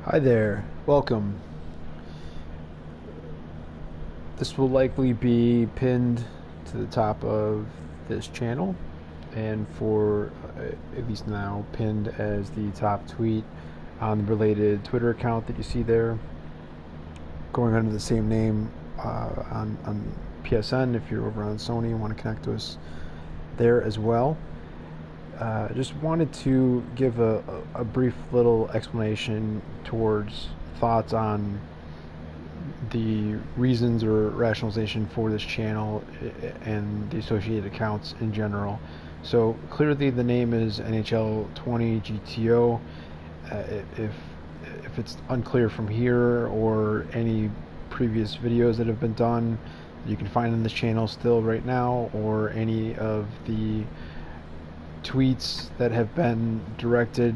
Hi there, welcome. This will likely be pinned to the top of this channel, and for at least now pinned as the top tweet on the related Twitter account that you see there, going under the same name on PSN. If you're over on Sony and want to connect to us there as well. Just wanted to give a brief little explanation towards thoughts on the reasons or rationalization for this channel and the associated accounts in general. So clearly the name is NHL20GTO. If it's unclear from here or any previous videos that have been done, you can find on this channel still right now, or any of the tweets that have been directed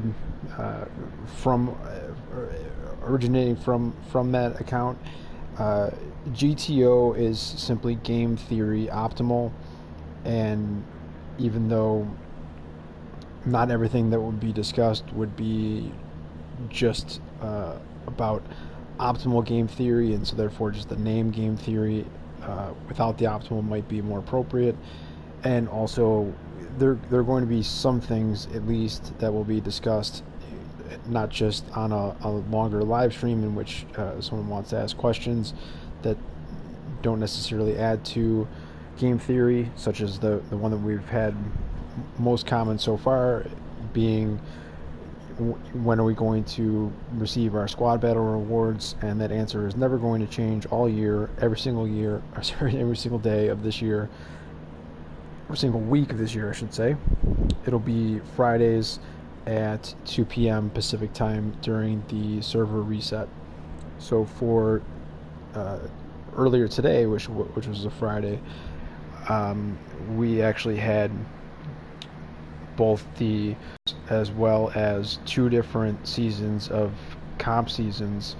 originating from that account. GTO is simply game theory optimal, and even though not everything that would be discussed would be just about optimal game theory, and so therefore just the name game theory without the optimal might be more appropriate. And also there are going to be some things at least that will be discussed, not just on a longer live stream in which someone wants to ask questions that don't necessarily add to game theory, such as the one that we've had most common so far being, when are we going to receive our squad battle rewards? And that answer is never going to change all year, every single day of this year, every single week of this year, I should say. It'll be Fridays at 2 p.m. Pacific time during the server reset. So for earlier today, which was a Friday, we actually had both the, as well as two different seasons of comp seasons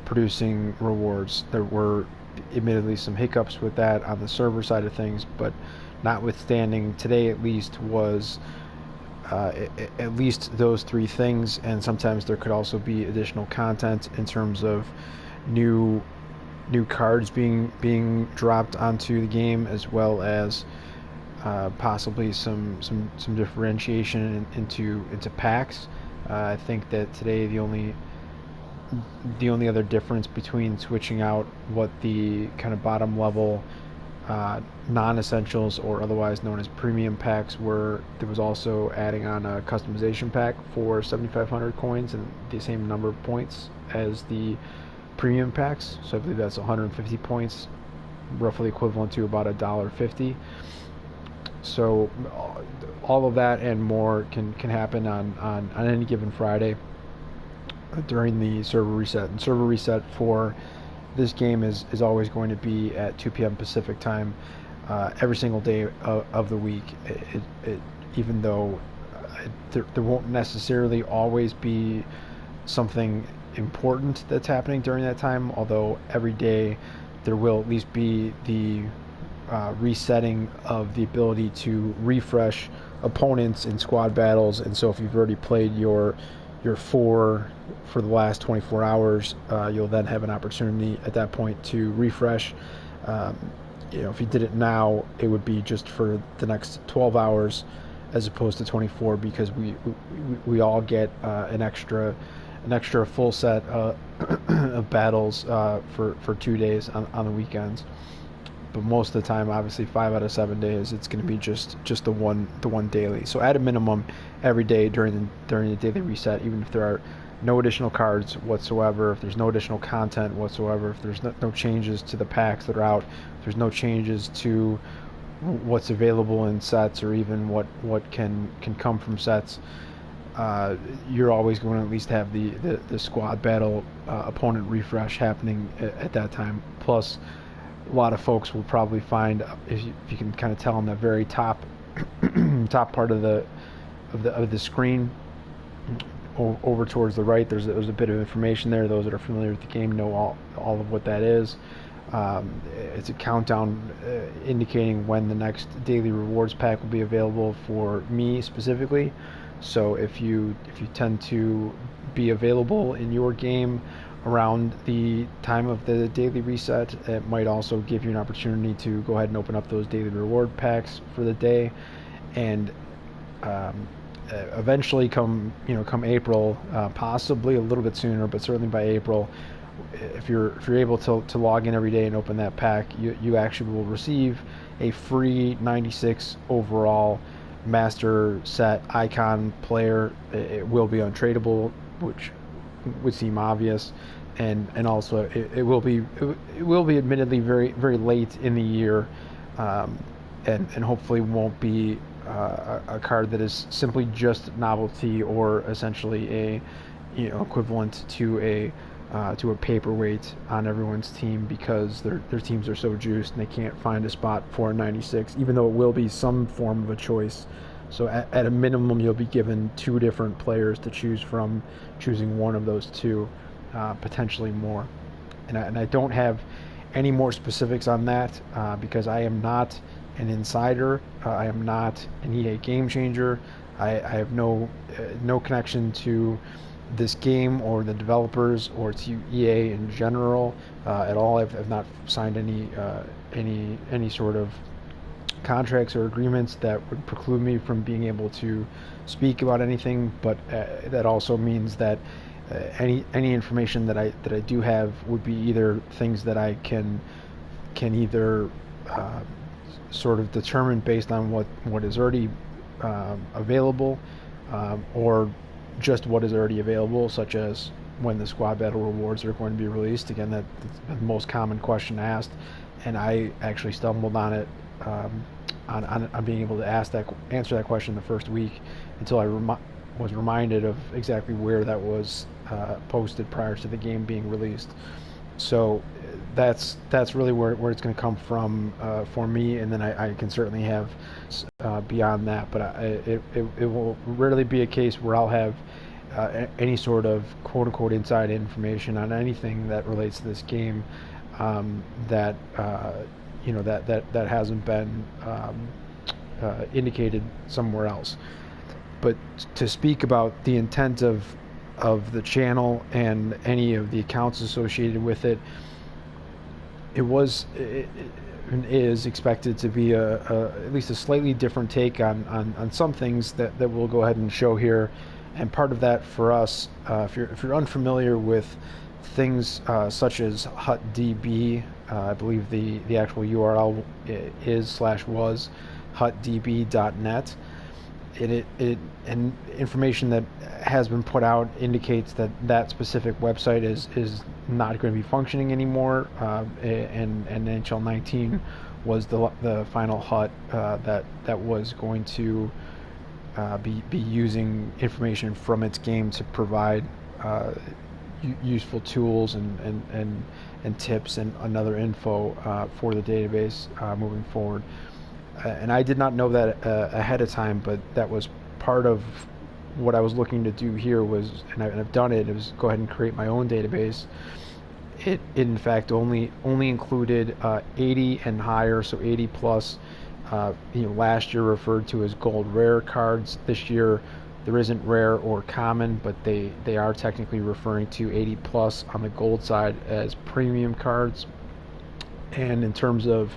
producing rewards. There were admittedly some hiccups with that on the server side of things, but notwithstanding, today at least was at least those three things, and sometimes there could also be additional content in terms of new cards being dropped onto the game, as well as possibly some differentiation into packs. I think that today the only other difference between switching out what the kind of bottom level non-essentials, or otherwise known as premium packs, were, there was also adding on a customization pack for 7,500 coins and the same number of points as the premium packs. So I believe that's 150 points, roughly equivalent to about $1.50. So all of that and more can happen on any given Friday during the server reset. And server reset for this game is always going to be at 2 p.m. Pacific time every single day of the week. Even though there won't necessarily always be something important that's happening during that time, although every day there will at least be the resetting of the ability to refresh opponents in squad battles. And so if you've already played your four for the last 24 hours, you'll then have an opportunity at that point to refresh. If you did it now, it would be just for the next 12 hours as opposed to 24, because we all get an extra full set of battles for 2 days on the weekends. But most of the time, obviously 5 out of 7 days, it's going to be just the one daily. So at a minimum, every day during the daily reset, even if there are no additional cards whatsoever, if there's no additional content whatsoever, if there's no changes to the packs that are out, if there's no changes to what's available in sets or even what can come from sets, you're always going to at least have the squad battle opponent refresh happening at that time. Plus, a lot of folks will probably find, if you can kind of tell on the very top top part of the screen over towards the right, there's a bit of information there. Those that are familiar with the game know all of what that is. It's a countdown indicating when the next daily rewards pack will be available for me specifically. So if you tend to be available in your game around the time of the daily reset, it might also give you an opportunity to go ahead and open up those daily reward packs for the day. And eventually come April, possibly a little bit sooner, but certainly by April, if you're able to log in every day and open that pack, you actually will receive a free 96 overall master set icon player. It will be untradeable, which would seem obvious, and also it will be admittedly very late in the year, and hopefully won't be a card that is simply just novelty or essentially a equivalent to a paperweight on everyone's team, because their teams are so juiced and they can't find a spot for a 96, even though it will be some form of a choice. So at a minimum, you'll be given 2 different players to choose from, choosing one of those 2, potentially more. And I don't have any more specifics on that because I am not an insider. I am not an EA game changer. I have no connection to this game or the developers or to EA in general at all. I've not signed any sort of contracts or agreements that would preclude me from being able to speak about anything. But that also means that any information that I do have would be either things that I can either sort of determine based on what is already available, or just what is already available, such as when the squad battle rewards are going to be released. Again, that's the most common question asked, and I actually stumbled on it, on being able to answer that question the first week, until I was reminded of exactly where that was posted prior to the game being released. So that's really where it's going to come from for me, and then I can certainly have beyond that, but it will rarely be a case where I'll have any sort of quote-unquote inside information on anything that relates to this game that hasn't been indicated somewhere else. But to speak about the intent of the channel and any of the accounts associated with it, it is expected to be at least a slightly different take on some things that we'll go ahead and show here. And part of that for us, if you're unfamiliar with things such as HUTDB, I believe the actual URL is/was hutdb.net. And information that has been put out indicates that specific website is not going to be functioning anymore, and NHL19 was the final HUT that was going to be using information from its game to provide useful tools and tips and other info for the database moving forward. And I did not know that ahead of time, but that was part of what I was looking to do here was, and I've done it, was go ahead and create my own database. It in fact only included 80 and higher, so 80 plus. Last year referred to as gold rare cards. This year there isn't rare or common, but they are technically referring to 80 plus on the gold side as premium cards. And in terms of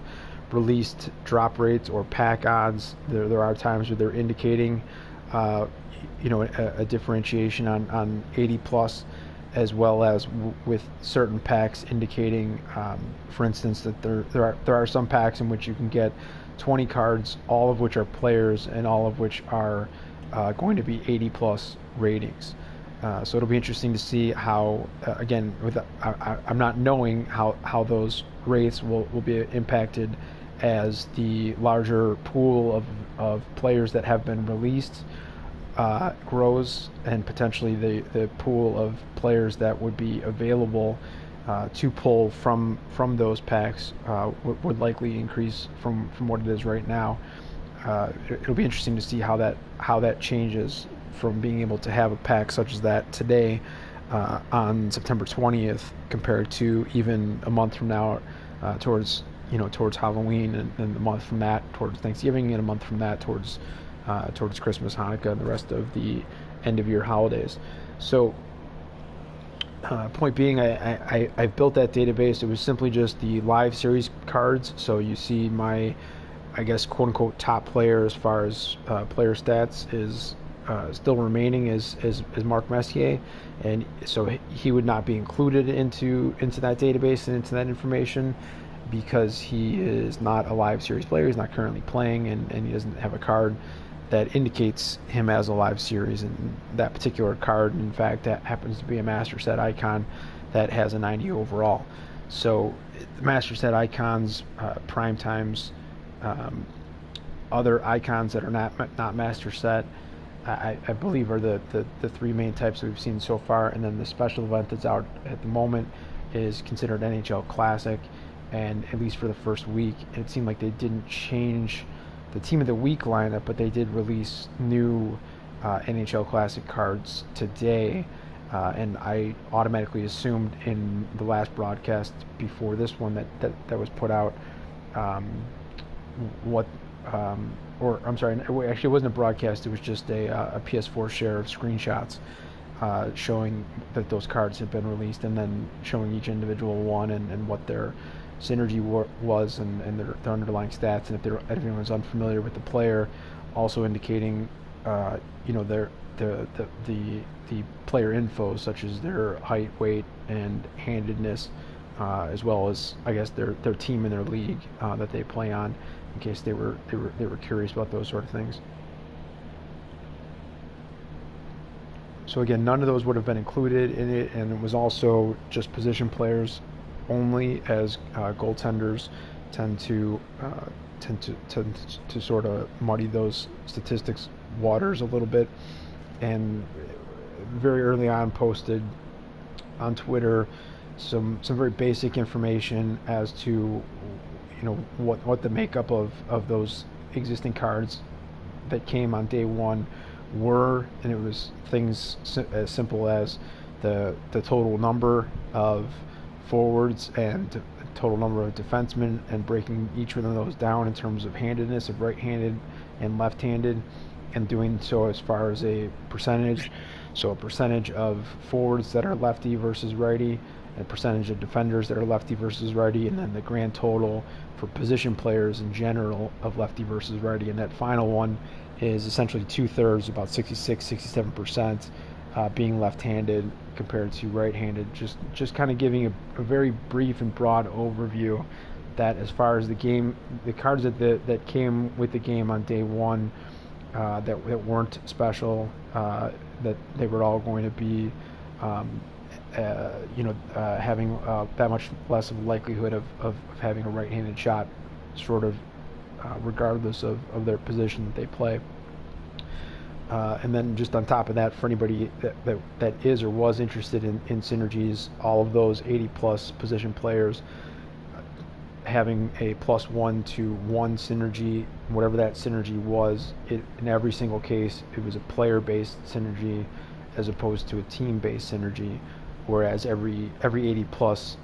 released drop rates or pack odds, there are times where they're indicating a differentiation on 80 plus, as well as with certain packs indicating, for instance, that there are some packs in which you can get 20 cards, all of which are players and all of which are going to be 80 plus ratings. So it'll be interesting to see how, again, I'm not knowing how those rates will be impacted as the larger pool of players that have been released grows, and potentially the pool of players that would be available to pull from those packs would likely increase from what it is right now. It'll be interesting to see how that changes from being able to have a pack such as that today on September 20th compared to even a month from now towards Halloween, and a month from that towards Thanksgiving, and a month from that towards Christmas, Hanukkah, and the rest of the end of year holidays. So point being, I built that database. It was simply just the live series cards. So you see my, I guess, quote unquote top player as far as player stats is still remaining is Mark Messier, and so he would not be included into that database and into that information because he is not a live series player. He's not currently playing, and he doesn't have a card that indicates him as a live series. And that particular card, in fact, that happens to be a master set icon that has a 90 overall. So the master set icons, prime times, other icons that are not master set, I believe are the three main types that we've seen so far. And then the special event that's out at the moment is considered NHL Classic, and at least for the first week, it seemed like they didn't change the Team of the Week lineup, but they did release new NHL Classic cards today, and I automatically assumed in the last broadcast before this one that was put out or I'm sorry, actually it wasn't a broadcast, it was just a PS4 share of screenshots showing that those cards had been released, and then showing each individual one and what their synergy was, and their underlying stats, and if anyone's unfamiliar with the player, also indicating their the player info, such as their height, weight, and handedness, as well as, I guess, their team and their league that they play on, in case they were curious about those sort of things. So again, none of those would have been included in it, and it was also just position players only, as goaltenders tend to sort of muddy those statistics waters a little bit. And very early on, posted on Twitter some very basic information as to what the makeup of those existing cards that came on day one were, and it was things as simple as the total number of forwards and total number of defensemen, and breaking each one of those down in terms of handedness of right-handed and left-handed, and doing so as far as a percentage. So a percentage of forwards that are lefty versus righty, a percentage of defenders that are lefty versus righty, and then the grand total for position players in general of lefty versus righty. And that final one is essentially 2/3, about 66-67%, being left-handed compared to right-handed. Just kind of giving a very brief and broad overview that as far as the game, the cards that came with the game on day one that weren't special, that they were all going to be having that much less of a likelihood of having a right-handed shot, sort of regardless of their position that they play. And then just on top of that, for anybody that is or was interested in synergies, all of those 80+ position players having a +1 to 1 synergy, whatever that synergy was, in every single case, it was a player-based synergy as opposed to a team-based synergy, whereas every 80+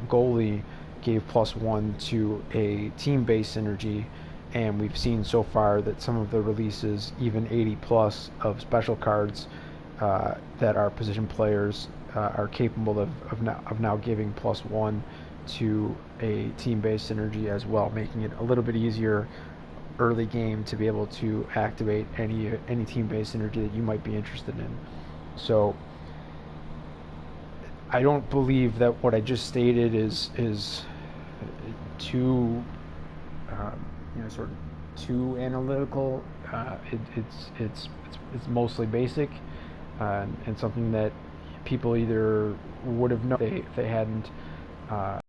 goalie gave +1 to a team-based synergy. And we've seen so far that some of the releases, even 80+ of special cards that are position players, are capable of now giving +1 to a team-based synergy as well, making it a little bit easier early game to be able to activate any team-based synergy that you might be interested in. So I don't believe that what I just stated is too sort of too analytical. It's mostly basic. and something that people either would have known if they hadn't uh,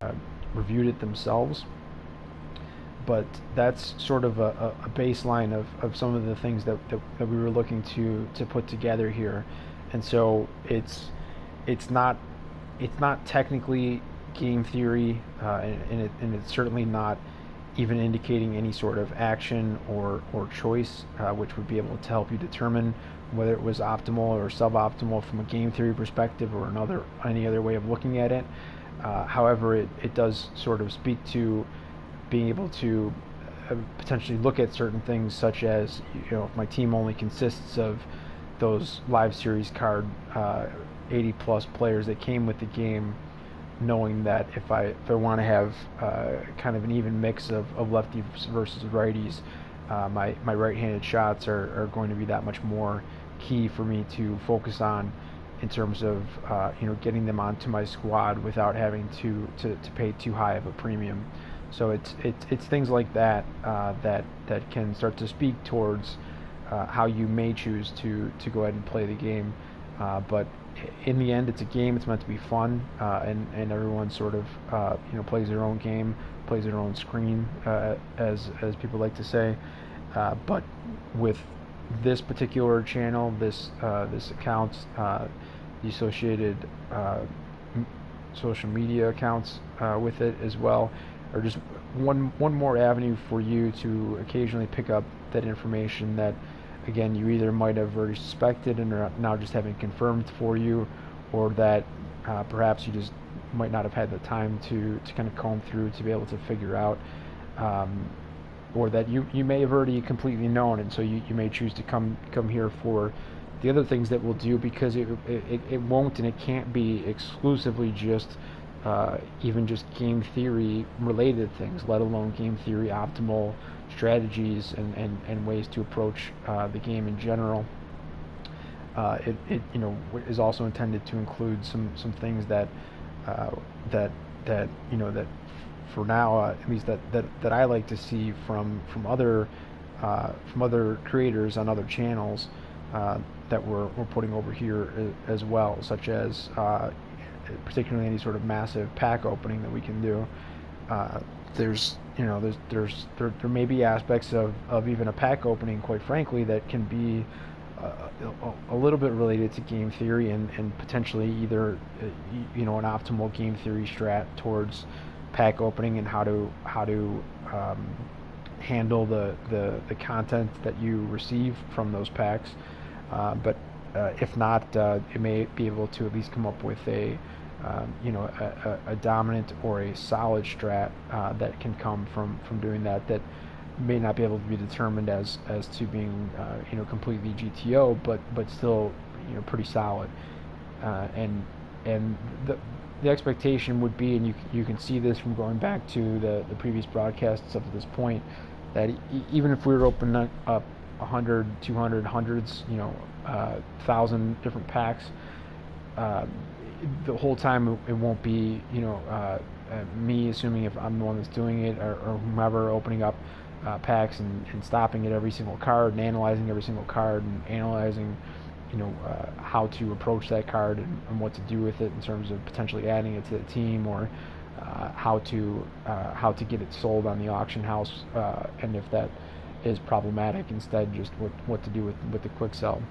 reviewed it themselves. But that's sort of a baseline of some of the things that we were looking to put together here. And so it's not technically game theory, and it's certainly not even indicating any sort of action or choice, which would be able to help you determine whether it was optimal or suboptimal from a game theory perspective or any other way of looking at it. However, it does sort of speak to being able to potentially look at certain things, such as, if my team only consists of those live series card 80 plus players that came with the game, knowing that if I want to have kind of an even mix of lefties versus righties, my right-handed shots are going to be that much more key for me to focus on in terms of getting them onto my squad without having to pay too high of a premium. So it's things like that that can start to speak towards how you may choose to go ahead and play the game. But in the end, it's a game. It's meant to be fun, and everyone sort of plays their own game, plays their own screen, as people like to say. But with this particular channel, this account, the associated social media accounts with it as well, or just one more avenue for you to occasionally pick up that information that, again, you either might have already suspected and are now just having confirmed for you, or that perhaps you just might not have had the time to kind of comb through to be able to figure out, or that you may have already completely known, and so you may choose to come here for the other things that we'll do, because it won't and it can't be exclusively just even just game theory related things, let alone game theory optimal strategies and ways to approach the game in general. It is also intended to include some things that for now, at least that I like to see from other creators on other channels that we're putting over here as well, such as particularly any sort of massive pack opening that we can do. There may be aspects of even a pack opening, quite frankly, that can be a little bit related to game theory and potentially either an optimal game theory strat towards pack opening and how to handle the content that you receive from those packs. But if not, it may be able to at least come up with a dominant or a solid strat that can come from doing that may not be able to be determined as to being completely GTO, but still pretty solid. And the expectation would be, and you can see this from going back to the previous broadcasts up to this point, that even if we were opening up 100, 200, hundreds, 1,000 different packs, the whole time it won't be me assuming if I'm the one that's doing it, or whomever, opening up packs and stopping at every single card and analyzing every single card and analyzing how to approach that card and what to do with it in terms of potentially adding it to the team, or how to get it sold on the auction house, and if that is problematic, instead just what to do with the quick sell.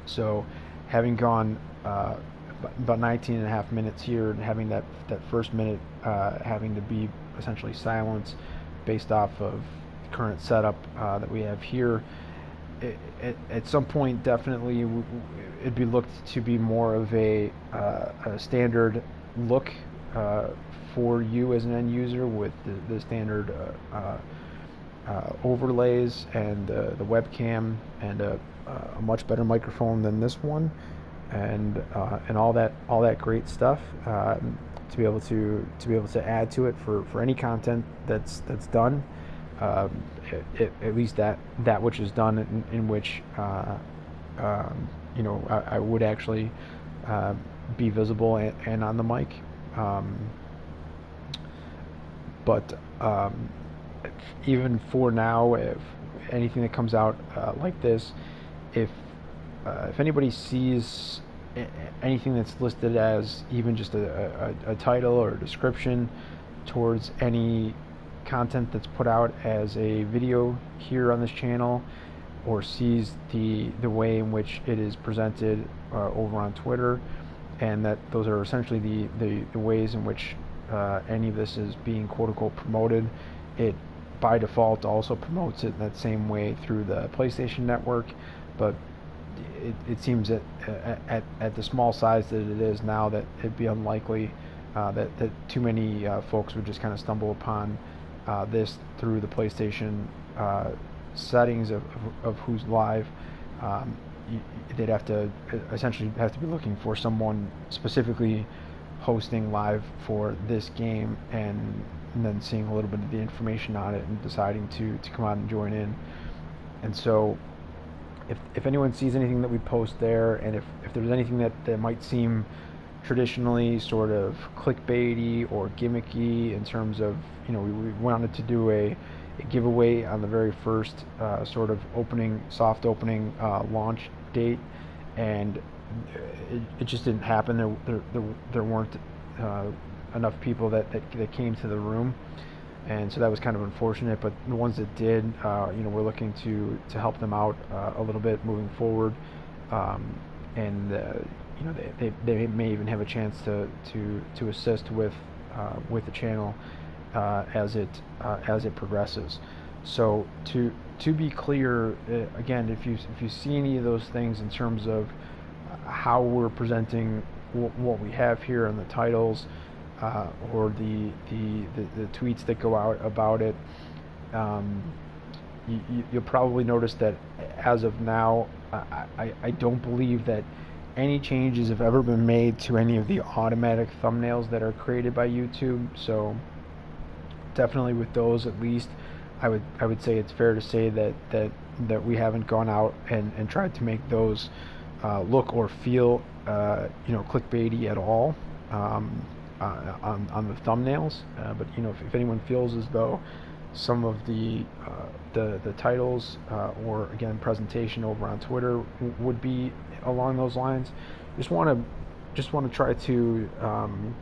So having gone about 19 and a half minutes here, and having that first minute having to be essentially silence based off of the current setup that we have here, at some point definitely it'd be looked to be more of a standard look for you as an end user, with the standard overlays and the webcam and a much better microphone than this one, and all that great stuff, to be able to add to it for any content that's done, at least that which is done in which I would actually be visible and on the mic. But even for now, if anything that comes out like this, if if anybody sees anything that's listed as even just a title or a description towards any content that's put out as a video here on this channel, or sees the way in which it is presented over on Twitter, and that those are essentially the ways in which any of this is being quote unquote promoted, it by default also promotes it in that same way through the PlayStation Network. But it seems that at the small size that it is now, that it'd be unlikely that too many folks would just kind of stumble upon this through the PlayStation settings of who's live. They'd have to essentially be looking for someone specifically hosting live for this game, and then seeing a little bit of the information on it and deciding to come out and join in. And so if anyone sees anything that we post there, and if there's anything that might seem traditionally sort of clickbaity or gimmicky in terms of, we wanted to do a giveaway on the very first sort of soft opening launch date, and it just didn't happen. There weren't enough people that came to the room, and so that was kind of unfortunate. But the ones that did, we're looking to help them out a little bit moving forward, and they may even have a chance to assist with the channel as it progresses. So to be clear, again, if you see any of those things in terms of how we're presenting what we have here in the titles, or the tweets that go out about it, you'll probably notice that as of now, I don't believe that any changes have ever been made to any of the automatic thumbnails that are created by YouTube. So definitely with those, at least, I would say it's fair to say that we haven't gone out and tried to make those look or feel clickbaity at all on the thumbnails. But if anyone feels as though some of the titles or again presentation over on Twitter would be along those lines, just want to try to kind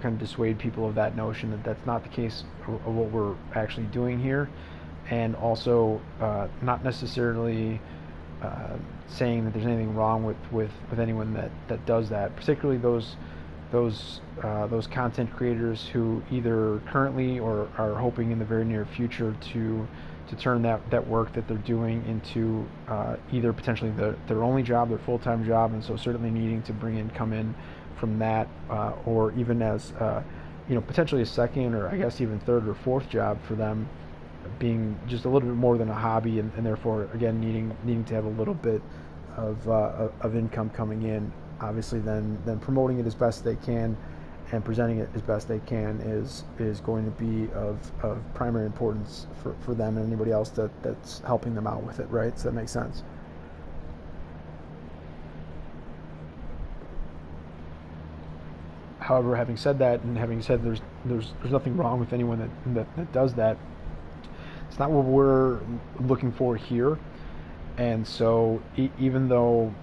of dissuade people of that notion that that's not the case of what we're actually doing here, and also not necessarily saying that there's anything wrong with anyone that does that, particularly those content creators who either currently or are hoping in the very near future to turn that work that they're doing into either potentially their only job, their full-time job, and so certainly needing to bring income in from that, or even as potentially a second, or I guess even third or fourth job for them, being just a little bit more than a hobby, and therefore again needing to have a little bit of income coming in. Obviously then promoting it as best they can and presenting it as best they can is going to be of primary importance for them and anybody else that's helping them out with it, right? So that makes sense. However, having said that, and having said there's nothing wrong with anyone that does that, it's not what we're looking for here. And so even though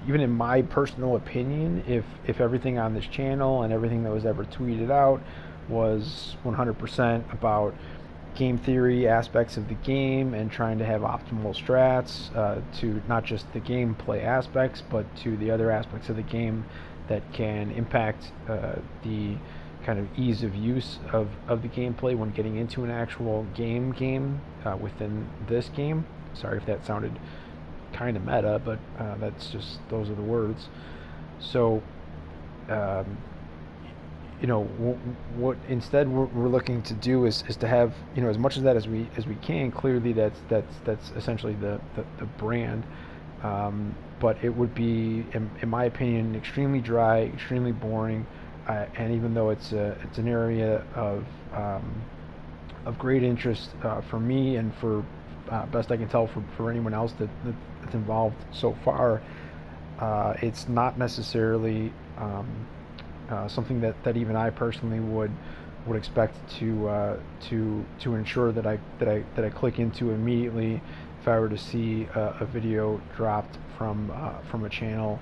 even in my personal opinion, if everything on this channel and everything that was ever tweeted out was 100% about game theory aspects of the game and trying to have optimal strats, to not just the gameplay aspects but to the other aspects of the game that can impact the kind of ease of use of the gameplay when getting into an actual game within this game. Sorry if that sounded kind of meta, but that's just, those are the words. So what instead we're looking to do is to have as much of that as we can. Clearly that's essentially the brand, but it would be in my opinion extremely dry, extremely boring, and even though it's an area of great interest for me and for best I can tell for anyone else that's involved so far, it's not necessarily something that even I personally would expect to ensure that I click into immediately if I were to see a video dropped from a channel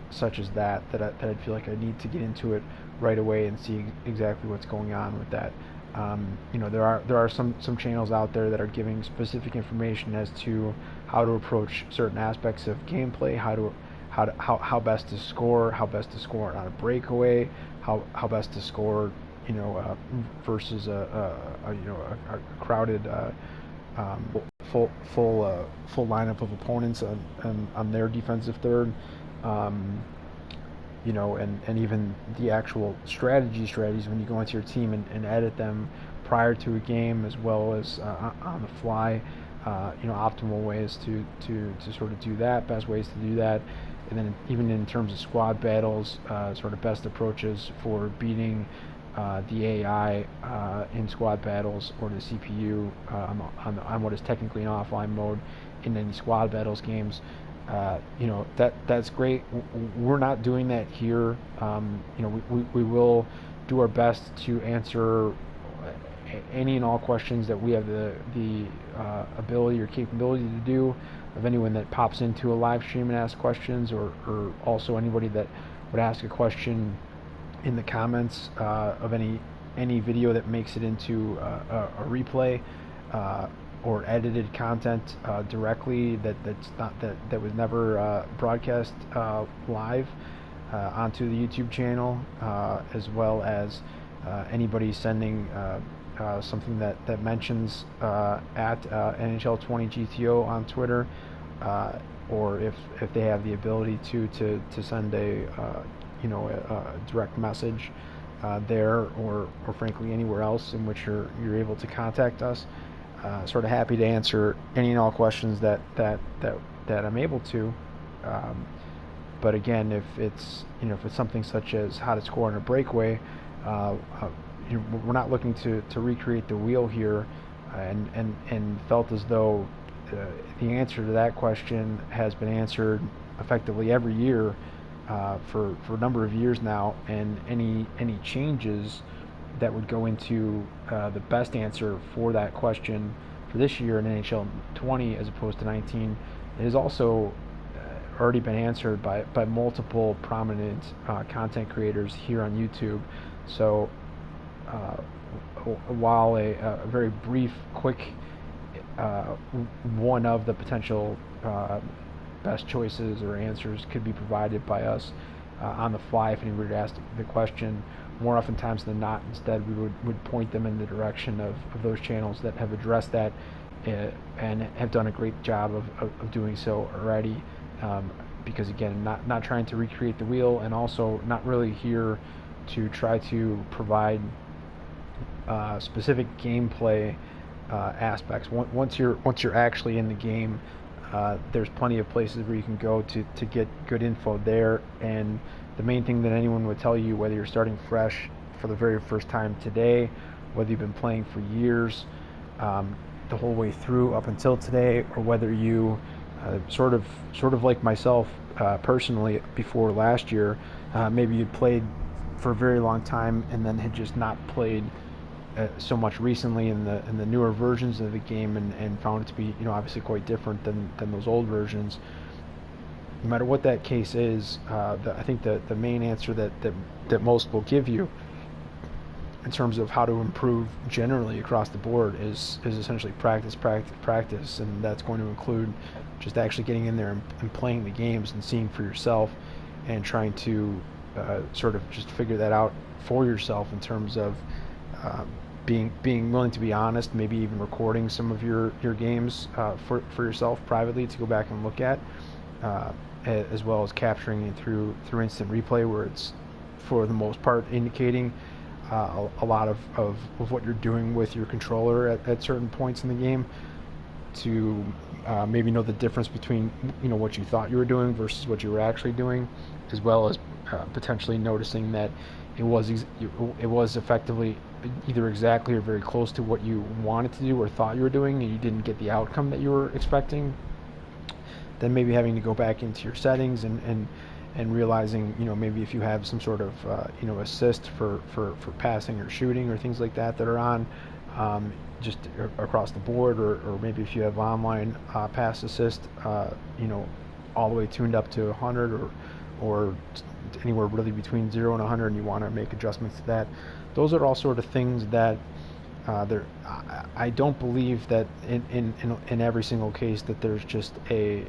such as that I'd feel like I need to get into it right away and see exactly what's going on with that. There are some channels out there that are giving specific information as to how to approach certain aspects of gameplay, how best to score, on a breakaway, how best to score, versus a crowded full lineup of opponents on their defensive third. And even the actual strategies when you go into your team and edit them prior to a game, as well as on the fly. Optimal ways to sort of do that, best ways to do that, and then even in terms of squad battles, sort of best approaches for beating the AI in squad battles, or the CPU on what is technically an offline mode in any squad battles games. That's great. We're not doing that here. We will do our best to answer any and all questions that we have the ability or capability to do, of anyone that pops into a live stream and asks questions, or also anybody that would ask a question in the comments of any video that makes it into a replay or edited content directly that was never broadcast live onto the YouTube channel, as well as anybody sending something that mentions at NHL20GTO on Twitter, or if they have the ability to send a direct message there, or frankly anywhere else in which you're able to contact us. Sort of happy to answer any and all questions that I'm able to. But again, if it's something such as how to score on a breakaway, we're not looking to recreate the wheel here, and felt as though the answer to that question has been answered effectively every year for a number of years now, and any changes that would go into the best answer for that question for this year in NHL 20 as opposed to 19 has also already been answered by multiple prominent content creators here on YouTube. So while a very brief, quick one of the potential best choices or answers could be provided by us on the fly if anybody were to ask the question, more oftentimes than not, instead we would point them in the direction of those channels that have addressed that and have done a great job of doing so already. Because again, not trying to recreate the wheel, and also not really here to try to provide specific gameplay aspects. Once you're actually in the game, there's plenty of places where you can go to get good info there. And the main thing that anyone would tell you, whether you're starting fresh for the very first time today, whether you've been playing for years, the whole way through up until today, or whether you sort of like myself personally before last year, maybe you'd played for a very long time and then had just not played so much recently in the newer versions of the game, and found it to be obviously quite different than those old versions. No matter what that case is, I think the main answer that most will give you in terms of how to improve generally across the board is essentially practice, and that's going to include just actually getting in there and playing the games and seeing for yourself, and trying to sort of just figure that out for yourself in terms of being willing to be honest, maybe even recording some of your games for yourself privately to go back and look at, as well as capturing it through instant replay, where it's for the most part indicating a lot of what you're doing with your controller at certain points in the game, to maybe know the difference between what you thought you were doing versus what you were actually doing, as well as potentially noticing that it was effectively either exactly or very close to what you wanted to do or thought you were doing, and you didn't get the outcome that you were expecting. Then maybe having to go back into your settings and realizing maybe if you have some sort of assist for passing or shooting or things like that are on, just across the board, or maybe if you have online pass assist, all the way tuned up to 100, or anywhere really between 0 and 100, and you want to make adjustments to that. Those are all sort of things that I don't believe that in every single case that there's just a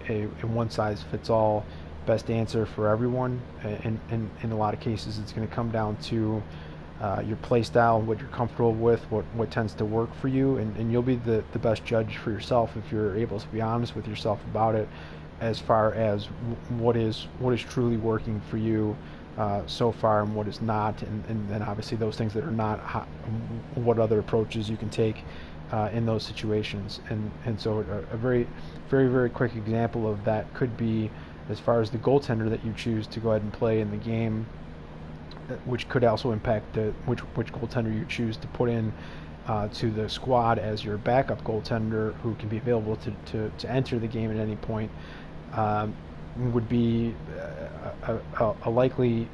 one size fits all best answer for everyone. In a lot of cases, it's going to come down to your play style, what you're comfortable with, what tends to work for you, and you'll be the best judge for yourself if you're able to be honest with yourself about it, as far as what is truly working for you so far and what is not, and then obviously those things that are not, what other approaches you can take in those situations. And so a very, very, very quick example of that could be as far as the goaltender that you choose to go ahead and play in the game, which could also impact which goaltender you choose to put in to the squad as your backup goaltender, who can be available to enter the game at any point. Would be a likely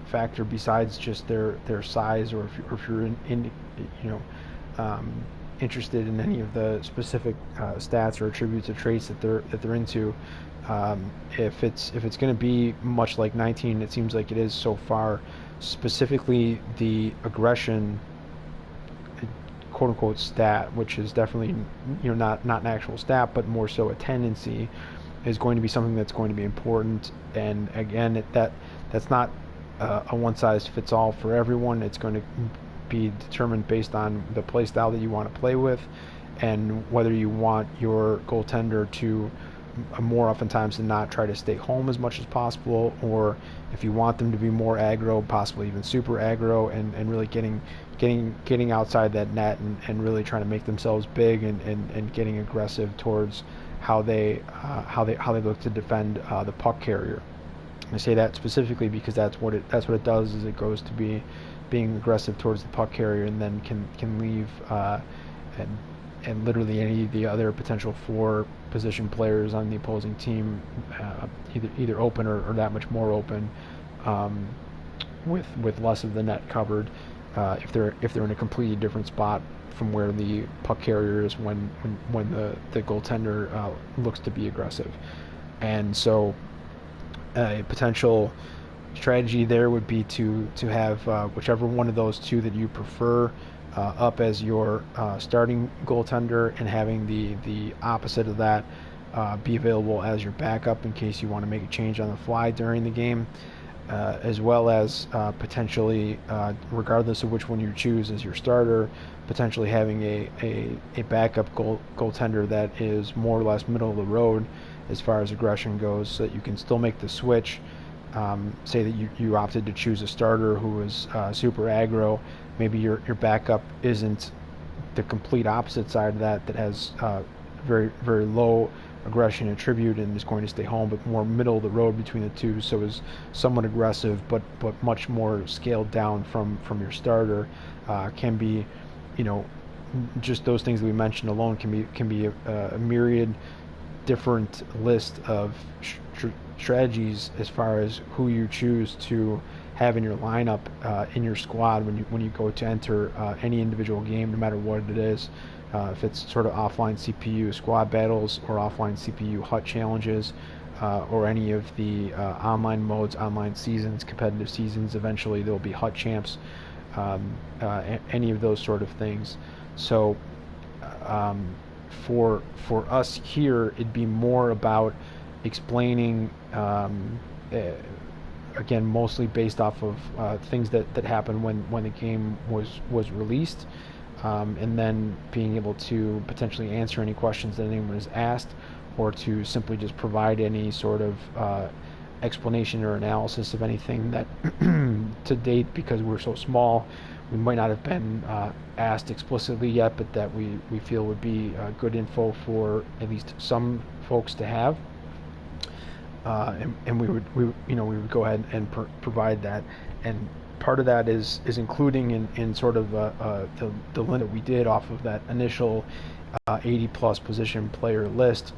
factor besides just their size, or if you're interested in any of the specific stats or attributes or traits that they're into. If it's going to be much like 19, it seems like it is so far, specifically the aggression quote unquote stat, which is definitely not an actual stat, but more so a tendency, is going to be something that's going to be important. And again, that's not a one size fits all for everyone. It's going to be determined based on the play style that you want to play with, and whether you want your goaltender to more oftentimes than not try to stay home as much as possible, or if you want them to be more aggro, possibly even super aggro, and really getting outside that net, and really trying to make themselves big, and getting aggressive towards how they look to defend the puck carrier. I say that specifically because that's what it does, is it goes to being aggressive towards the puck carrier, and then can leave and literally any of the other potential 4 position players on the opposing team either open or that much more open, with less of the net covered, if they're in a completely different spot from where the puck carrier is when the goaltender looks to be aggressive. And so a potential strategy there would be to have whichever one of those two that you prefer up as your starting goaltender, and having the opposite of that be available as your backup in case you want to make a change on the fly during the game, as well as potentially, regardless of which one you choose as your starter, potentially having a backup goaltender that is more or less middle of the road as far as aggression goes, so that you can still make the switch. Say that you opted to choose a starter who is super aggro. Maybe your backup isn't the complete opposite side of that has very, very low aggression attribute and is going to stay home, but more middle of the road between the two, so is somewhat aggressive but much more scaled down from your starter. Can be, just those things that we mentioned alone can be a myriad different list of strategies as far as who you choose to have in your lineup, in your squad when you go to enter any individual game, no matter what it is. If it's sort of offline CPU squad battles, or offline CPU hut challenges, or any of the online modes, online seasons, competitive seasons. Eventually there will be hut champs, any of those sort of things. So for us here, it'd be more about explaining, again, mostly based off of things that happened when the game was released, and then being able to potentially answer any questions that anyone has asked, or to simply just provide any sort of explanation or analysis of anything that to date, because we're so small, we might not have been asked explicitly yet, but that we feel would be good info for at least some folks to have. And we would go ahead and provide that. And part of that is including in sort of the limit we did off of that initial 80 plus position player list.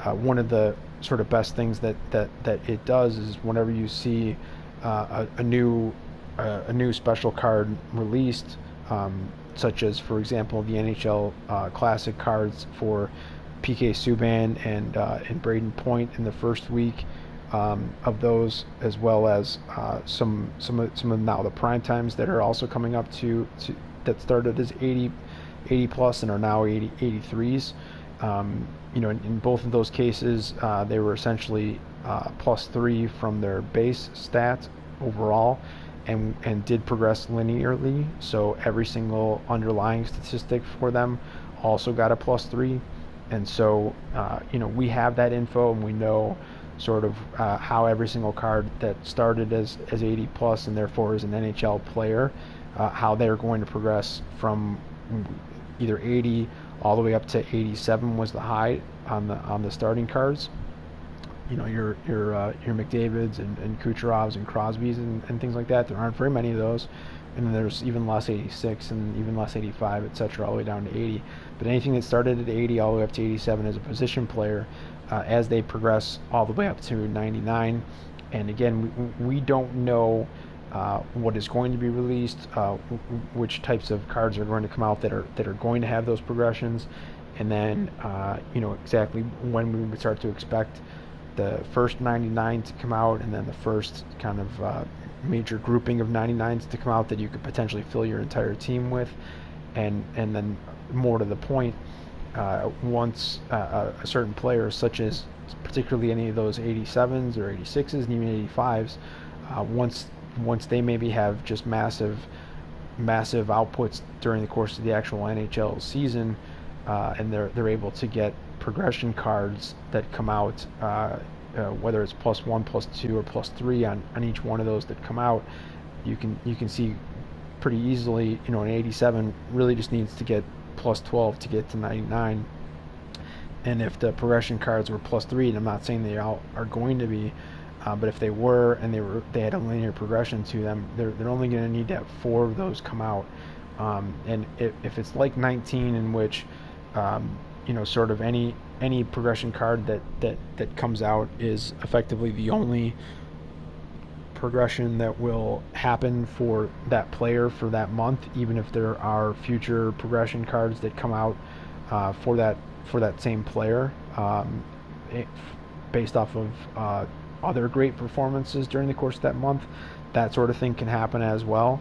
One of the sort of best things that it does is whenever you see a new special card released, such as, for example, the NHL Classic cards for PK Subban and Braden Point in the first week of those, as well as some of now the prime times that are also coming up to that started as 80 plus and are now 83s. In both of those cases, they were essentially +3 from their base stat overall, and did progress linearly. So every single underlying statistic for them also got a +3, and so we have that info, and we know sort of how every single card that started as 80 plus and therefore is an NHL player, how they're going to progress from either 80 all the way up to 87 was the high on the starting cards. Your McDavids and Kucherovs and Crosbys and things like that. There aren't very many of those, and then there's even less 86 and even less 85, etc., all the way down to 80. But anything that started at 80 all the way up to 87 as a position player, as they progress all the way up to 99. And again, we don't know what is going to be released, which types of cards are going to come out that are going to have those progressions, and then exactly when we would start to expect the first 99 to come out, and then the first kind of major grouping of 99s to come out that you could potentially fill your entire team with, and then more to the point, once a certain player, such as particularly any of those 87s or 86s and even 85s, once they maybe have just massive outputs during the course of the actual NHL season, and they're able to get progression cards that come out, whether it's +1, +2, or +3 on each one of those that come out, you can see pretty easily, an 87 really just needs to get +12 to get to 99. And if the progression cards were +3, and I'm not saying they all are going to be, but if they were and they had a linear progression to them, they're only going to need to have 4 of those come out. And if it's like 19, in which sort of any progression card that comes out is effectively the only progression that will happen for that player for that month, even if there are future progression cards that come out for that same player, based off of other great performances during the course of that month, that sort of thing can happen as well.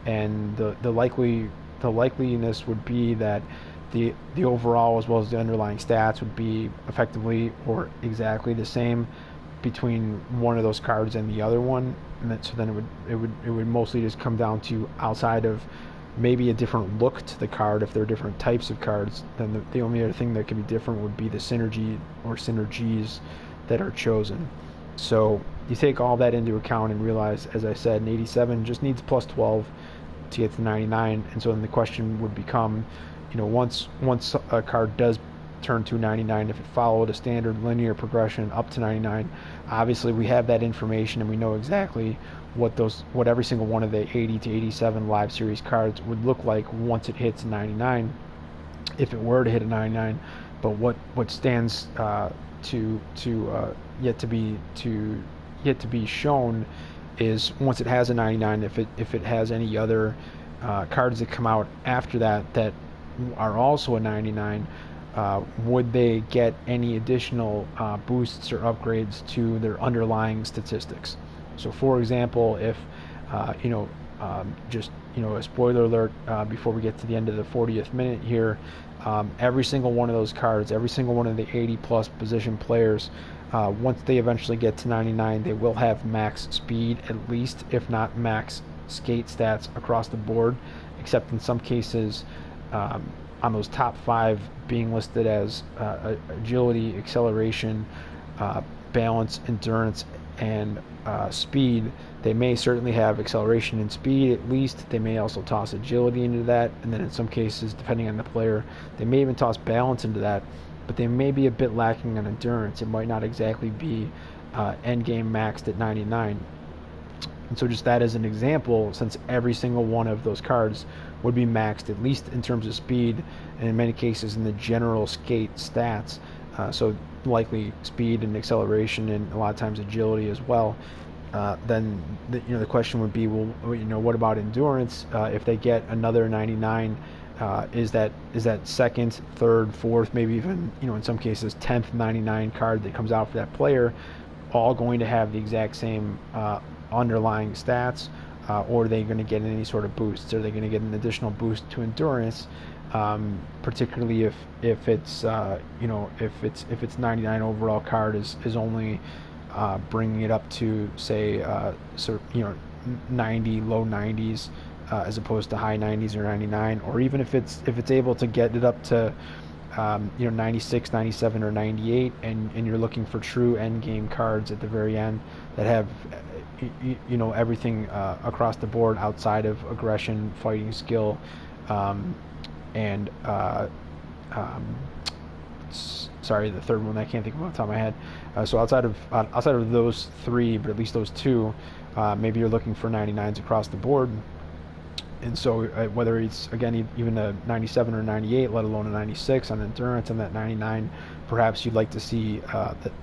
And the likeliness would be that the overall as well as the underlying stats would be effectively or exactly the same between one of those cards and the other one, and so then it would mostly just come down to, outside of maybe a different look to the card, if there are different types of cards, then the only other thing that could be different would be the synergy or synergies that are chosen. So you take all that into account and realize, as I said, an 87 just needs +12 to get to 99, and so then the question would become, once a card does turn to 99, if it followed a standard linear progression up to 99, obviously we have that information and we know exactly what every single one of the 80 to 87 live series cards would look like once it hits 99, if it were to hit a 99. But what stands to yet to be shown is, once it has a 99, if it has any other cards that come out after that are also a 99, would they get any additional boosts or upgrades to their underlying statistics? So, for example, if just a spoiler alert before we get to the end of the 40th minute here, every single one of those cards, every single one of the 80 plus position players, once they eventually get to 99, they will have max speed, at least, if not max skate stats across the board, except in some cases on those top 5 being listed as agility, acceleration, balance, endurance, and speed. They may certainly have acceleration and speed, at least. They may also toss agility into that, and then in some cases, depending on the player, they may even toss balance into that, but they may be a bit lacking on endurance. It might not exactly be end game maxed at 99. And so just that as an example, since every single one of those cards would be maxed, at least in terms of speed, and in many cases in the general skate stats, so likely speed and acceleration, and a lot of times agility as well, then the question would be, well, what about endurance? If they get another 99, is that second, third, fourth, maybe even in some cases 10th 99 card that comes out for that player, all going to have the exact same underlying stats, or are they going to get any sort of boosts? Are they going to get an additional boost to endurance? Particularly if it's if it's 99 overall card is only bringing it up to say 90, low 90s, as opposed to high 90s or 99, or even if it's able to get it up to 96, 97, or 98, and you're looking for true end game cards at the very end that have everything across the board outside of aggression, fighting skill, and sorry, the third one I can't think of off the top of my head. So outside of those three, but at least those two, maybe you're looking for 99s across the board. And so whether it's, again, even a 97 or 98, let alone a 96 on endurance, and that 99, perhaps you'd like to see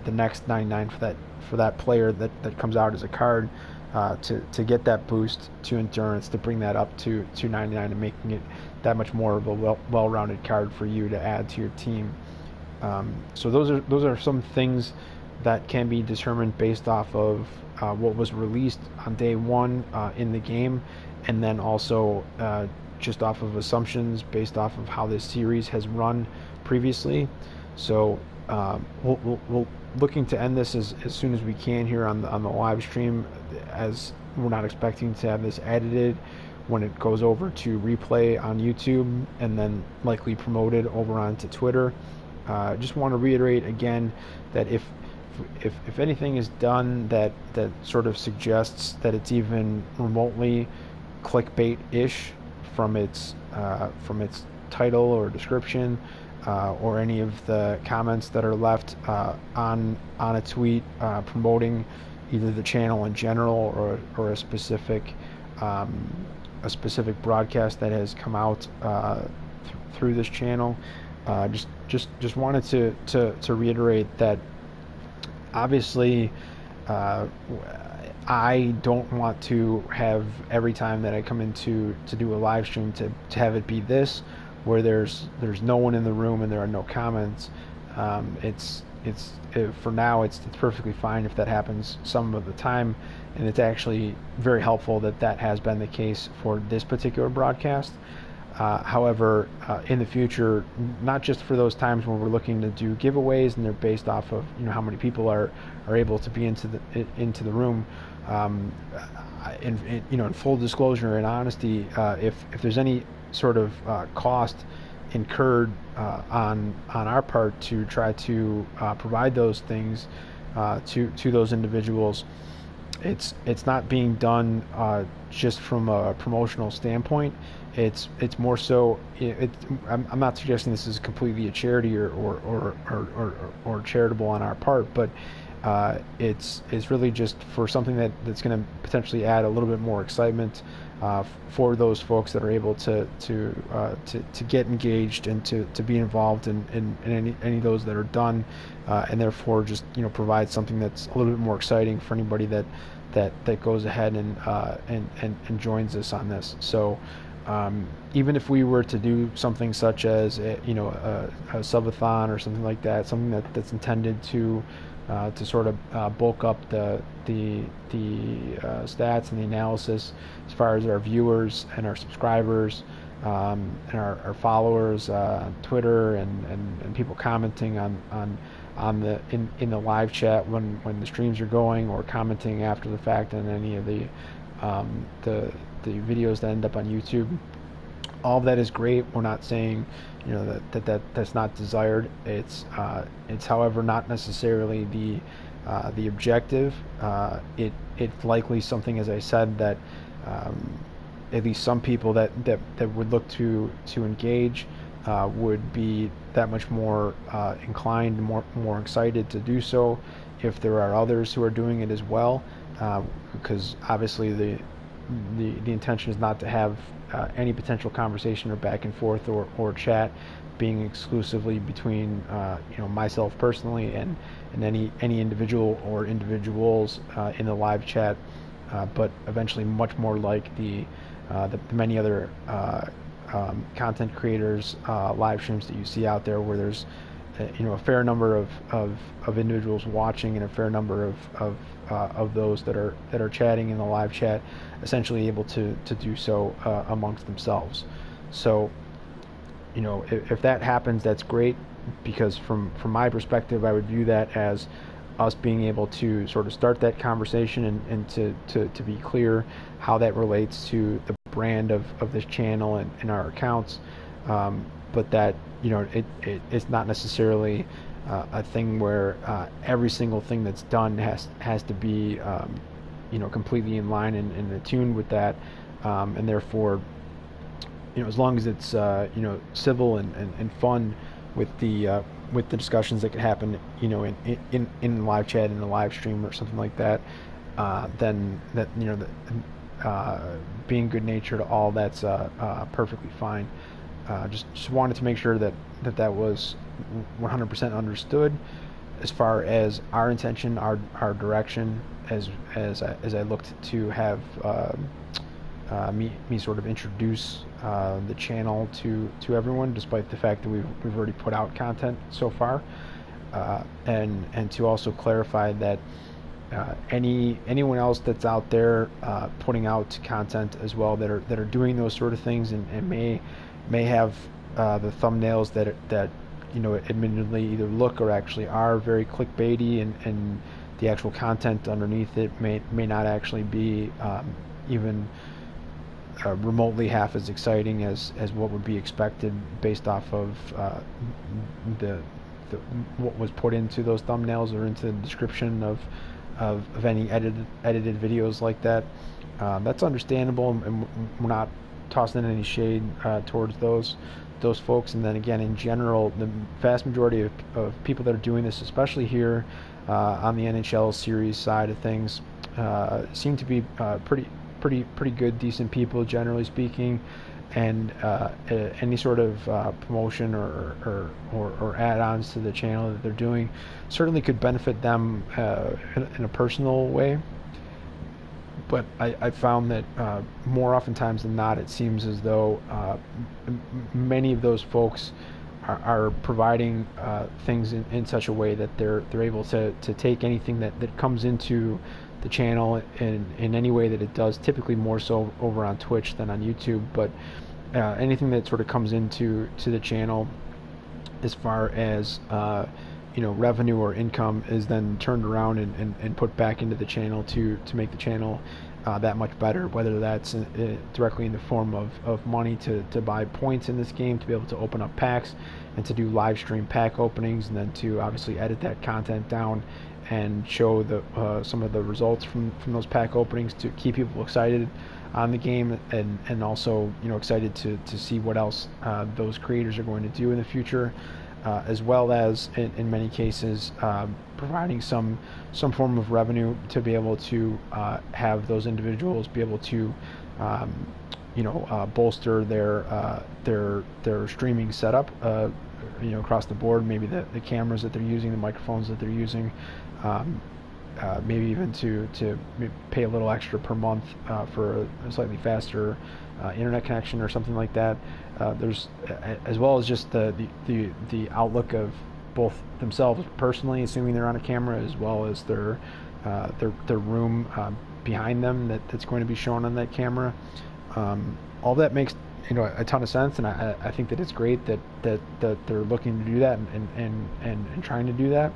the next 99 for that player that comes out as a card, to get that boost to endurance, to bring that up to 99 and making it that much more of a well-rounded card for you to add to your team. So those are some things that can be determined based off of what was released on day one in the game, and then also just off of assumptions based off of how this series has run previously. So we'll looking to end this as soon as we can here on the live stream, as we're not expecting to have this edited when it goes over to replay on YouTube and then likely promoted over onto Twitter. Just want to reiterate again that if anything is done that sort of suggests that it's even remotely clickbait-ish from its title or description, or any of the comments that are left on a tweet promoting either the channel in general or a specific broadcast that has come out through this channel. Just wanted to reiterate that obviously I don't want to have every time that I come in to do a live stream to have it be this, where there's no one in the room and there are no comments. For now it's perfectly fine if that happens some of the time, and it's actually very helpful that has been the case for this particular broadcast. However, in the future, not just for those times when we're looking to do giveaways and they're based off of how many people are able to be into the room, in full disclosure and honesty, if there's any sort of cost incurred on our part to try to provide those things to those individuals, it's not being done just from a promotional standpoint. It's more so. I'm not suggesting this is completely a charity or charitable on our part, but it's really just for something that's going to potentially add a little bit more excitement for those folks that are able to get engaged and to be involved in any of those that are done, and therefore just provide something that's a little bit more exciting for anybody that goes ahead and joins us on this. So even if we were to do something such as a subathon or something like that, something that's intended to sort of bulk up the stats and the analysis as far as our viewers and our subscribers, and our followers on Twitter, and people commenting on in the live chat when the streams are going, or commenting after the fact on any of the videos that end up on YouTube. All of that is great. We're not saying that's not desired. It's however not necessarily the objective. It's likely something, as I said, that at least some people that would look to engage would be that much more inclined, more excited to do so if there are others who are doing it as well, because obviously the intention is not to have any potential conversation or back and forth or chat being exclusively between myself personally and any individual or individuals in the live chat, but eventually much more like the many other content creators live streams that you see out there, where there's a fair number of individuals watching and a fair number of those that are chatting in the live chat, essentially able to do so amongst themselves. So if that happens, that's great, because from my perspective, I would view that as us being able to sort of start that conversation and to be clear how that relates to the brand of this channel and our accounts, but that it's not necessarily a thing where every single thing that's done has to be completely in line and attuned with that, and therefore as long as it's civil and fun with the discussions that could happen in live chat, in a live stream or something like that, then that being good natured, all that's perfectly fine. Just wanted to make sure that was 100% understood as far as our intention, our direction, as I looked to have me sort of introduce the channel to everyone, despite the fact that we've already put out content so far, and to also clarify that anyone else that's out there putting out content as well that are doing those sort of things and may have the thumbnails that admittedly either look or actually are very clickbaity, and the actual content underneath it may not actually be even remotely half as exciting as what would be expected based off of what was put into those thumbnails or into the description of any edited videos like that. That's understandable, and we're not tossing any shade towards those folks. And then again, in general, the vast majority of people that are doing this, especially here on the NHL series side of things, seem to be pretty good, decent people, generally speaking, and any sort of promotion or add-ons to the channel that they're doing certainly could benefit them in a personal way. But I found that more oftentimes than not, it seems as though many of those folks are providing things in such a way that they're able to take anything that comes into the channel in any way that it does, typically more so over on Twitch than on YouTube, but anything that sort of comes into the channel as far as revenue or income is then turned around and put back into the channel to make the channel that much better, whether that's directly in the form of money to buy points in this game, to be able to open up packs and to do live stream pack openings, and then to obviously edit that content down and show some of the results from those pack openings to keep people excited on the game, and also excited to see what else those creators are going to do in the future, as well as in many cases providing some form of revenue to be able to have those individuals be able to bolster their streaming setup across the board, maybe the cameras that they're using, the microphones that they're using, maybe even to pay a little extra per month for a slightly faster internet connection or something like that. There's as well as just the outlook of both themselves personally, assuming they're on a camera, as well as their room behind them that's going to be shown on that camera. All that makes a ton of sense, and I think that it's great that they're looking to do that and trying to do that.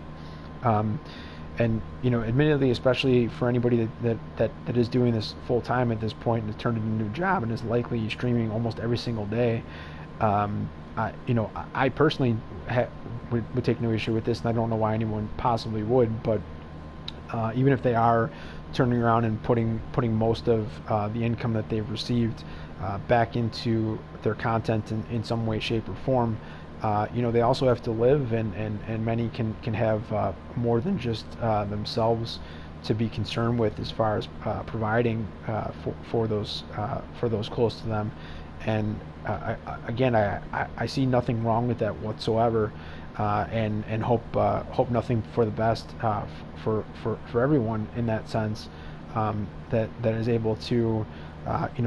And admittedly, especially for anybody that is doing this full time at this point and has turned it into a job and is likely streaming almost every single day, I personally would take no issue with this, and I don't know why anyone possibly would. But even if they are turning around and putting most of the income that they've received back into their content in some way, shape, or form, they also have to live, and many can have more than just themselves to be concerned with as far as providing for those close to them. And again, I see nothing wrong with that whatsoever, and hope nothing for the best for everyone in that sense, that is able to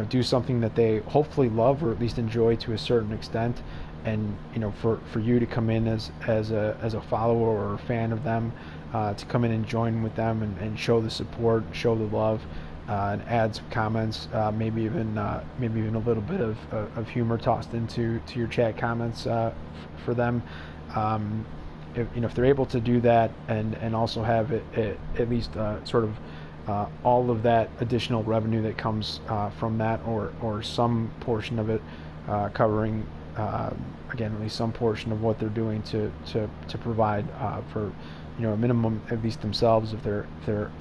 do something that they hopefully love or at least enjoy to a certain extent. And for you to come in as a follower or a fan of them, to come in and join with them and show the support, show the love, and add some comments, maybe even a little bit of humor tossed into your chat comments, for them. If they're able to do that and also have it at least sort of all of that additional revenue that comes from that, or some portion of it covering, again, at least some portion of what they're doing to provide for a minimum, at least themselves, if they're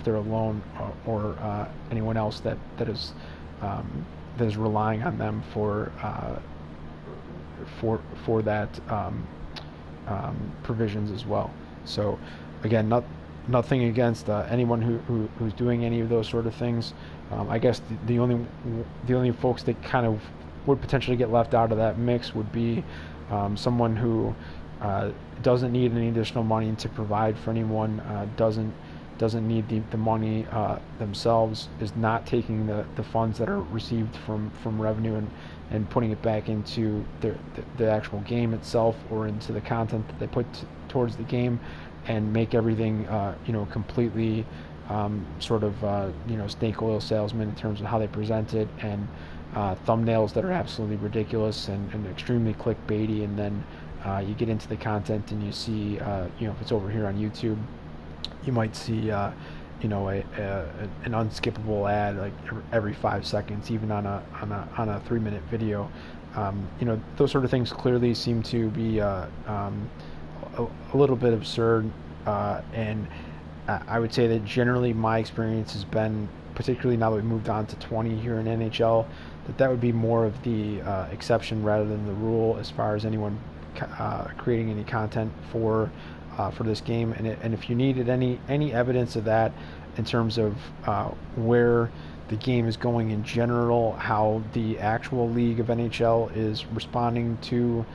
alone, or anyone else that is relying on them for that provisions as well. So again, nothing against anyone who's doing any of those sort of things. I guess the only folks that kind of would potentially get left out of that mix would be someone who doesn't need any additional money to provide for anyone, doesn't need the money themselves, is not taking the funds that are received from revenue and putting it back into the actual game itself, or into the content that they put towards the game, and make everything completely sort of snake oil salesman in terms of how they present it, and thumbnails that are absolutely ridiculous and extremely clickbaity, and then you get into the content and you see, if it's over here on YouTube, you might see, an unskippable ad like every 5 seconds, even on a 3-minute video. Those sort of things clearly seem to be a little bit absurd, and I would say that generally my experience has been, particularly now that we've moved on to 20 here in NHL, that would be more of the exception rather than the rule, as far as anyone creating any content for this game. And if you needed any evidence of that in terms of where the game is going in general, how the actual league of NHL is responding to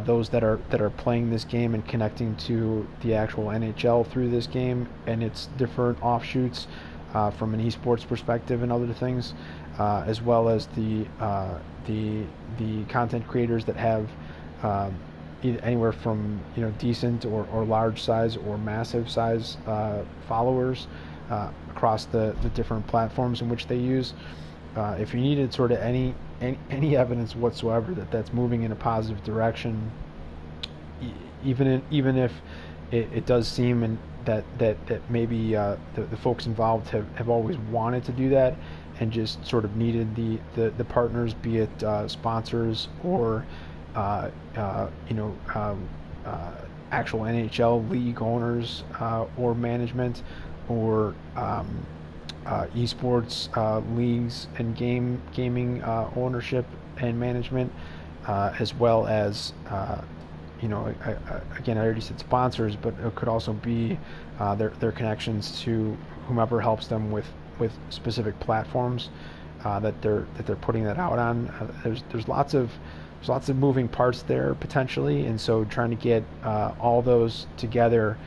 those that are playing this game and connecting to the actual NHL through this game and its different offshoots, from an esports perspective and other things, as well as the content creators that have anywhere from decent or large size or massive size followers across the different platforms in which they use. If you needed sort of any evidence whatsoever that that's moving in a positive direction, even if it does seem that maybe the folks involved have always wanted to do that and just sort of needed the partners, be it sponsors or actual NHL league owners, or management, or esports leagues and gaming ownership and management, as well as again, I already said sponsors, but it could also be their connections to whomever helps them with specific platforms that they're putting that out on. There's lots of moving parts there potentially, and so trying to get all those together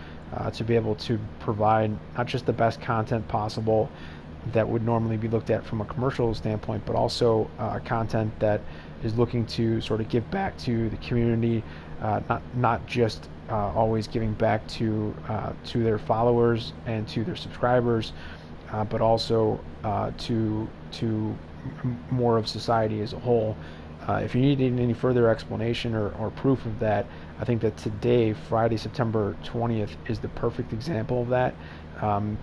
to be able to provide not just the best content possible that would normally be looked at from a commercial standpoint, but also content that is looking to sort of give back to the community, not just always giving back to their followers and to their subscribers, but also to more of society as a whole. If you need any further explanation or proof of that, I think that today, Friday, September 20th, is the perfect example of that.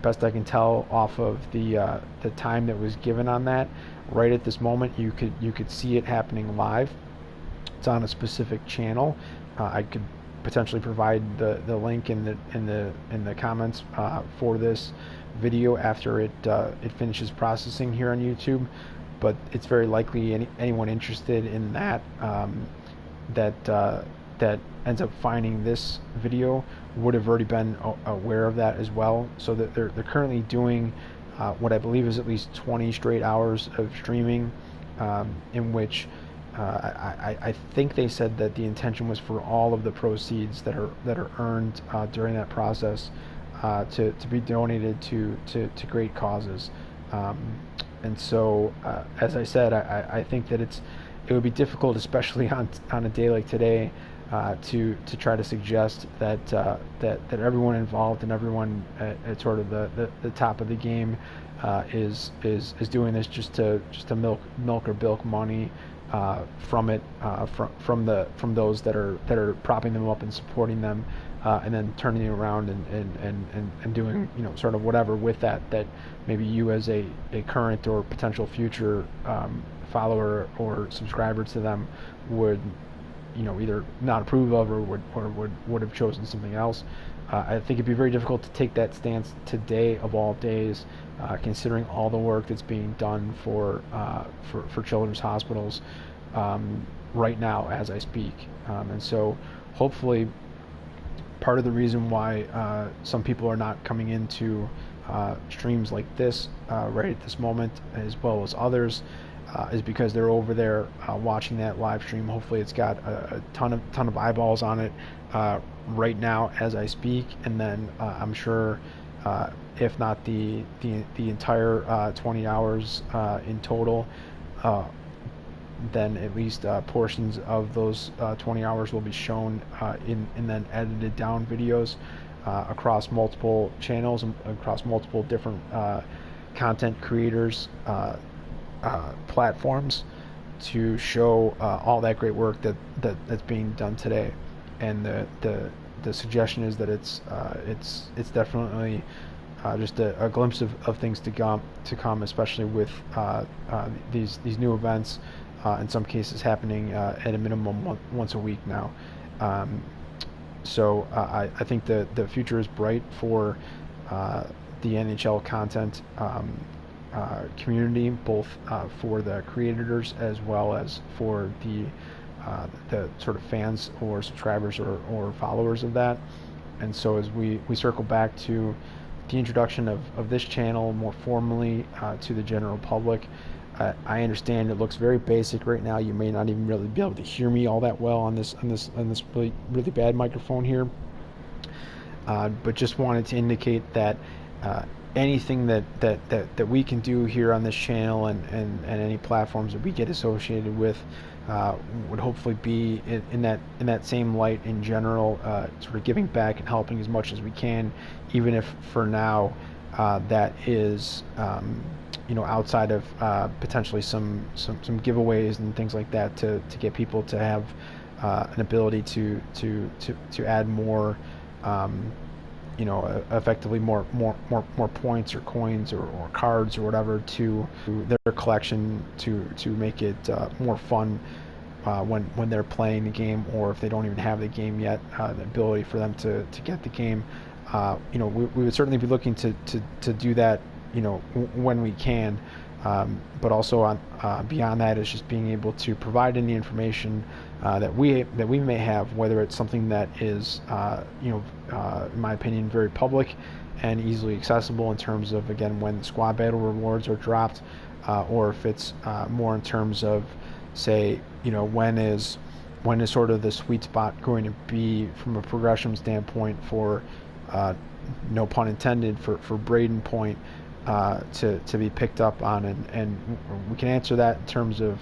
Best I can tell off of the time that was given on that, right at this moment, you could see it happening live. It's on a specific channel. I could potentially provide the link in the comments for this video after it finishes processing here on YouTube. But it's very likely anyone interested in that that ends up finding this video would have already been aware of that as well. So that they're currently doing what I believe is at least 20 straight hours of streaming, in which I think they said that the intention was for all of the proceeds that are earned during that process to be donated to great causes. Um, and so, as I said, I think that it would be difficult, especially on a day like today, to try to suggest that everyone involved and everyone at sort of the top of the game is doing this just to milk or bilk money from it from those that are propping them up and supporting them, and then turning it around and doing sort of whatever with that maybe you as a current or potential future follower or subscriber to them would either not approve of or would have chosen something else. I think it'd be very difficult to take that stance today of all days, considering all the work that's being done for children's hospitals right now as I speak. And so hopefully part of the reason why some people are not coming into streams like this right at this moment, as well as others, is because they're over there watching that live stream. Hopefully it's got a ton of eyeballs on it right now as I speak, and then I'm sure if not the entire 20 hours in total, then at least portions of those 20 hours will be shown in then edited down videos across multiple channels and across multiple different content creators platforms to show all that great work that's being done today. And the suggestion is that it's definitely just a glimpse of things to come, especially with these new events, in some cases happening at a minimum once a week now. So I think the future is bright for the NHL content community, both for the creators as well as for the sort of fans or subscribers or followers of that. And so as we circle back to the introduction of this channel more formally to the general public, I understand it looks very basic right now. You may not even really be able to hear me all that well on this really bad microphone here, but just wanted to indicate that anything that we can do here on this channel and any platforms that we get associated with would hopefully be in that same light in general, sort of giving back and helping as much as we can, even if for now that is outside of potentially some giveaways and things like that to get people to have an ability to add more effectively more points or coins or cards or whatever to their collection to make it more fun when they're playing the game, or if they don't even have the game yet, the ability for them to get the game. We would certainly be looking to do that when we can, but also on beyond that is just being able to provide any information that we may have, whether it's something that is in my opinion very public and easily accessible in terms of, again, when squad battle rewards are dropped, or if it's more in terms of, say, when is sort of the sweet spot going to be from a progression standpoint for no pun intended for Braden Point to be picked up on, and we can answer that in terms of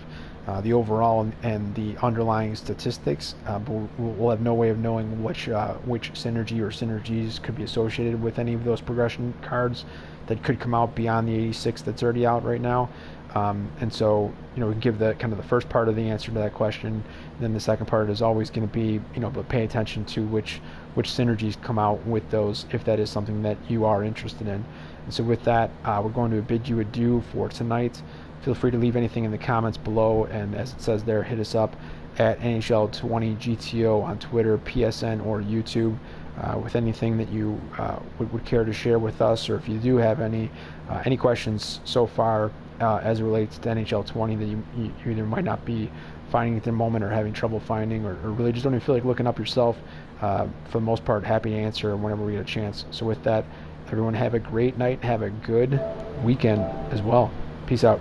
the overall and the underlying statistics, but we'll have no way of knowing which synergy or synergies could be associated with any of those progression cards that could come out beyond the 86 that's already out right now. And so, we can give the kind of the first part of the answer to that question. And then the second part is always going to be, but pay attention to which synergies come out with those, if that is something that you are interested in. And so with that, we're going to bid you adieu for tonight. Feel free to leave anything in the comments below, and as it says there, hit us up at NHL20GTO on Twitter, PSN, or YouTube with anything that you would care to share with us, or if you do have any questions so far as it relates to NHL 20 that you either might not be finding at the moment or having trouble finding, or really just don't even feel like looking up yourself. For the most part, happy to answer whenever we get a chance. So with that, everyone have a great night, have a good weekend as well. Peace out.